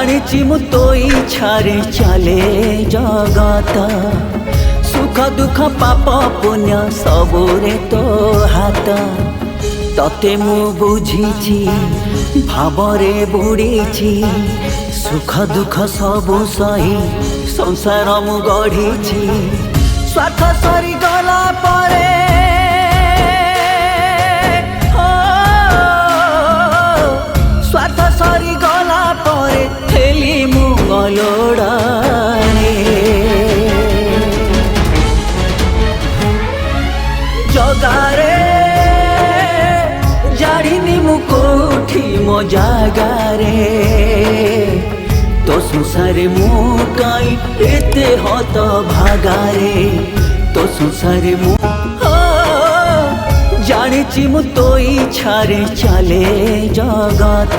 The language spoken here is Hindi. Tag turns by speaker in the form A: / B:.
A: जानिछि मु तो इच्छारे चले जगत सुख दुख पाप पुण्य सबुरे तो हाथ तते मु बुझीछि भावरे बुड़ीछि सुख दुख सबु सही संसार मु गढ़ीछि स्वार्थ सरी गला परे स्वार्थ सरी गला परे हेली मु गलोड़ारे जगारे जाड़िनी मु कोठी मो जागारे तो संसारे मु काई एते हत भागारे तो संसारे मु जानिछि मु तो इच्छारे चले जगत।